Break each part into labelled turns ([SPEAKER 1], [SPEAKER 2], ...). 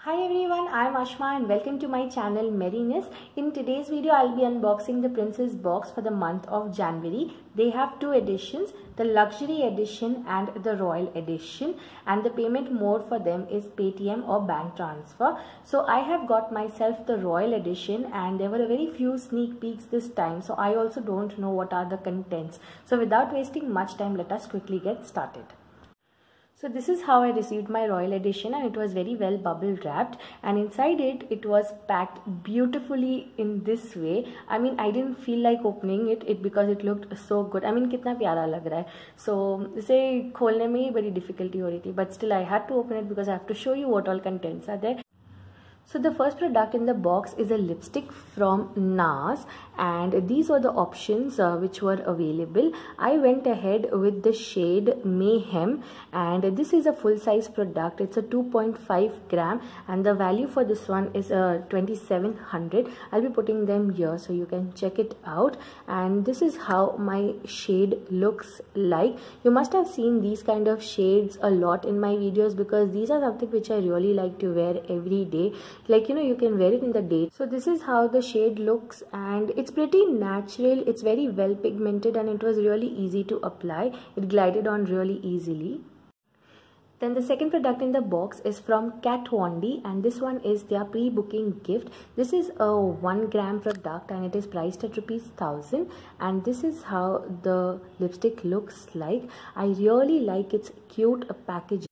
[SPEAKER 1] Hi everyone, I am Ashma and welcome to my channel Merriness. In today's video, I'll be unboxing the Princess box for the month of January. They have two editions, the Luxury Edition and the Royal Edition, and the payment mode for them is Paytm or bank transfer. So I have got myself the Royal Edition and there were a very few sneak peeks this time, so I also don't know what are the contents. So without wasting much time, let us quickly get started. So this is how I received my Royal Edition, and it was very well bubble wrapped, and inside it was packed beautifully in this way. I mean, I didn't feel like opening it because it looked so good. I mean, कितना प्यारा लग रहा है. So इसे खोलने में ही बड़ी difficulty हो रही थी, but still I had to open it because I have to show you what all contents are there. So the first product in the box is a lipstick from NARS, and these were the options which were available. I went ahead with the shade Mayhem, and this is a full size product. It's a 2.5 gram and the value for this one is 2700. I'll be putting them here so you can check it out, and this is how my shade looks like. You must have seen these kind of shades a lot in my videos because these are something which I really like to wear every day. Like, you know, you can wear it in the day. So this is how the shade looks, and it's pretty natural. It's very well pigmented and it was really easy to apply. It glided on really easily. Then the second product in the box is from Kat Von D, and this one is their pre-booking gift. This is a 1 gram product and it is priced at ₹1000, and this is how the lipstick looks like. I really like its cute packaging.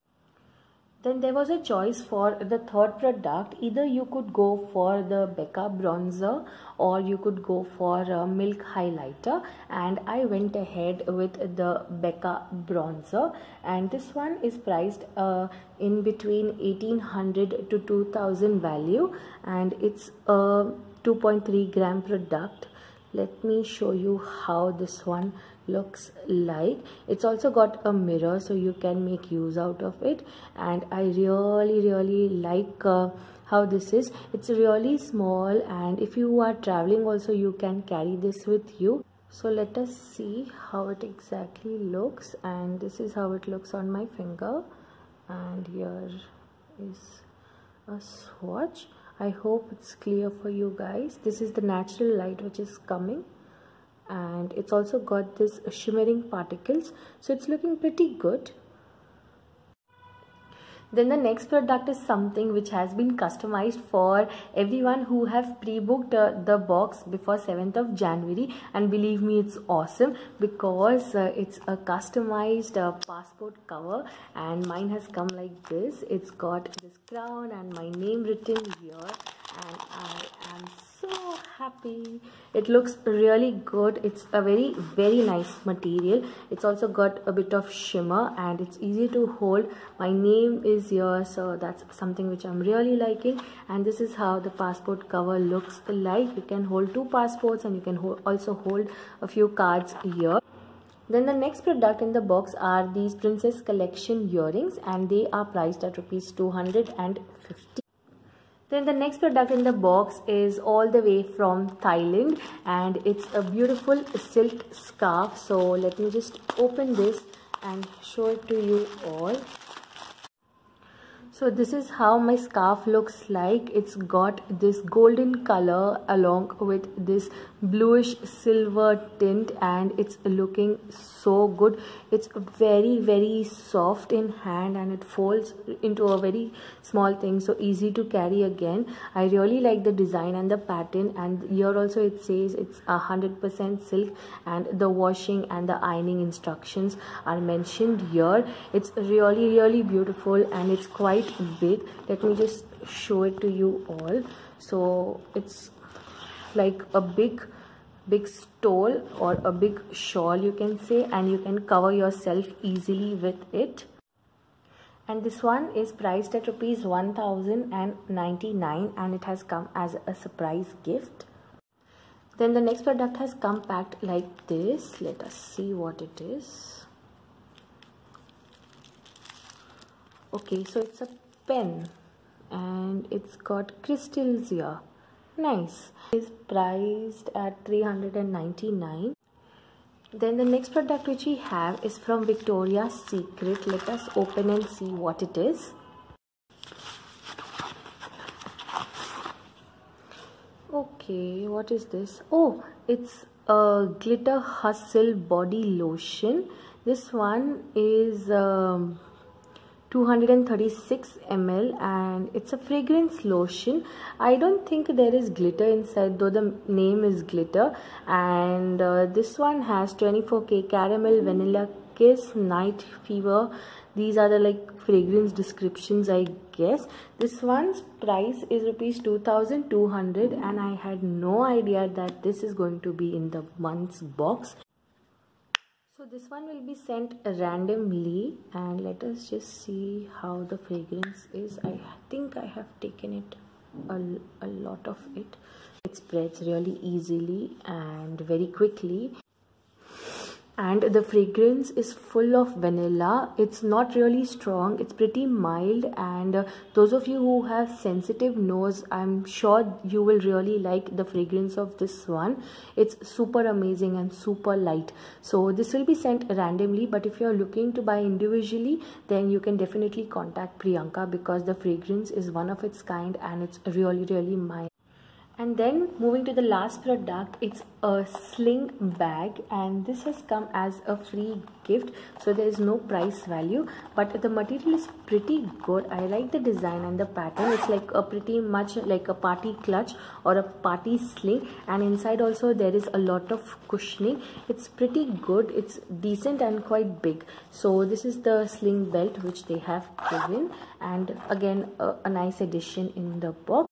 [SPEAKER 1] Then there was a choice for the third product. Either you could go for the Becca bronzer or you could go for a milk highlighter, and I went ahead with the Becca bronzer, and this one is priced in between 1800 to 2000 value, and it's a 2.3 gram product. Let me show you how this one looks like. It's also got a mirror so you can make use out of it, and I really like how this is. It's really small, and if you are traveling also you can carry this with you. So let us see how it exactly looks, and this is how it looks on my finger, and here is a swatch. I hope it's clear for you guys. This is the natural light which is coming, and it's also got this shimmering particles, so it's looking pretty good. Then the next product is something which has been customized for everyone who have pre-booked the box before 7th of January, and believe me, it's awesome because it's a customized passport cover, and mine has come like this. It's got this crown and my name written here, and I am so happy. It looks really good. It's a very nice material. It's also got a bit of shimmer and it's easy to hold. My name is here, so that's something which I'm really liking. And this is how the passport cover looks like. You can hold 2 passports and you can also hold a few cards here. Then the next product in the box are these Princess Collection earrings, and they are priced at ₹250. Then the next product in the box is all the way from Thailand, and it's a beautiful silk scarf. So let me just open this and show it to you all. So this is how my scarf looks like. It's got this golden color along with this bluish silver tint, and it's looking so good. It's very soft in hand, and it folds into a very small thing, so easy to carry again. I really like the design and the pattern, and here also it says it's 100% silk, and the washing and the ironing instructions are mentioned here. It's really beautiful, and it's quite big. Let me just show it to you all. So it's like a big stole or a big shawl, you can say, and you can cover yourself easily with it. And this one is priced at ₹1099, and it has come as a surprise gift. Then the next product has come packed like this. Let us see what it is. Okay, so it's a pen and it's got crystals here. Nice. It's priced at $399. Then the next product which we have is from Victoria's Secret. Let us open and see what it is. Okay, what is this? Oh, it's a glitter hustle body lotion. This one is 236 ml and it's a fragrance lotion. I don't think there is glitter inside, though the name is glitter. And this one has 24K caramel, vanilla kiss, night fever. These are the like fragrance descriptions, I guess. This one's price is rupees 2200 and I had no idea that this is going to be in the month's box. So this one will be sent randomly, and let us just see how the fragrance is. I think I have taken it a lot of it. It spreads really easily and very quickly. And the fragrance is full of vanilla. It's not really strong, it's pretty mild, and those of you who have sensitive nose, I'm sure you will really like the fragrance of this one. It's super amazing and super light. So this will be sent randomly, but if you're looking to buy individually, then you can definitely contact Priyanka, because the fragrance is one of its kind and it's really mild. And then moving to the last product, it's a sling bag, and this has come as a free gift, so there is no price value, but the material is pretty good. I like the design and the pattern. It's like a pretty much like a party clutch or a party sling, and inside also there is a lot of cushioning. It's pretty good, it's decent and quite big. So this is the sling belt which they have given, and again a nice addition in the box.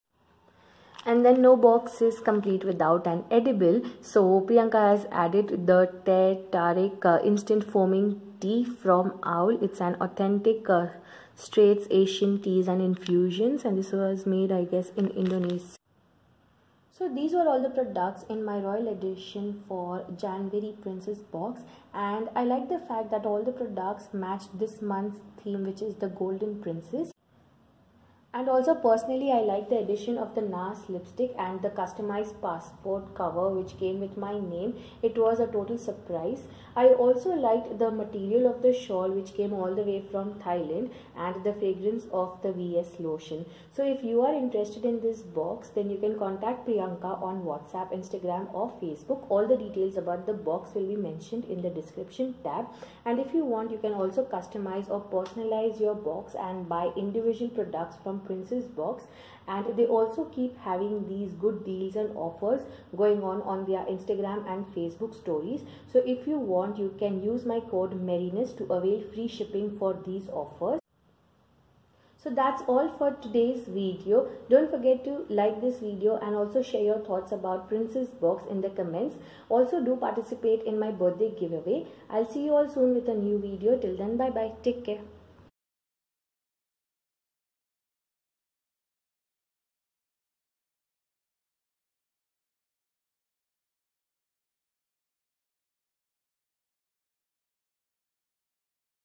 [SPEAKER 1] And then no box is complete without an edible. So Priyanka has added the Tarek instant foaming tea from Owl. It's an authentic Straits Asian teas and infusions, and this was made, I guess, in Indonesia. So these were all the products in my Royal Edition for January Princess box, and I like the fact that all the products matched this month's theme, which is the Golden Princess. And also personally, I like the addition of the NARS lipstick and the customized passport cover which came with my name. It was a total surprise. I also liked the material of the shawl which came all the way from Thailand, and the fragrance of the VS lotion. So if you are interested in this box, then you can contact Priyanka on WhatsApp, Instagram or Facebook. All the details about the box will be mentioned in the description tab. And if you want, you can also customize or personalize your box and buy individual products from Princess box, and they also keep having these good deals and offers going on their Instagram and Facebook stories. So if you want, you can use my code merriness to avail free shipping for these offers. So that's all for today's video. Don't forget to like this video and also share your thoughts about Princess box in the comments. Also do participate in my birthday giveaway. I'll see you all soon with a new video. Till then, bye bye, take care.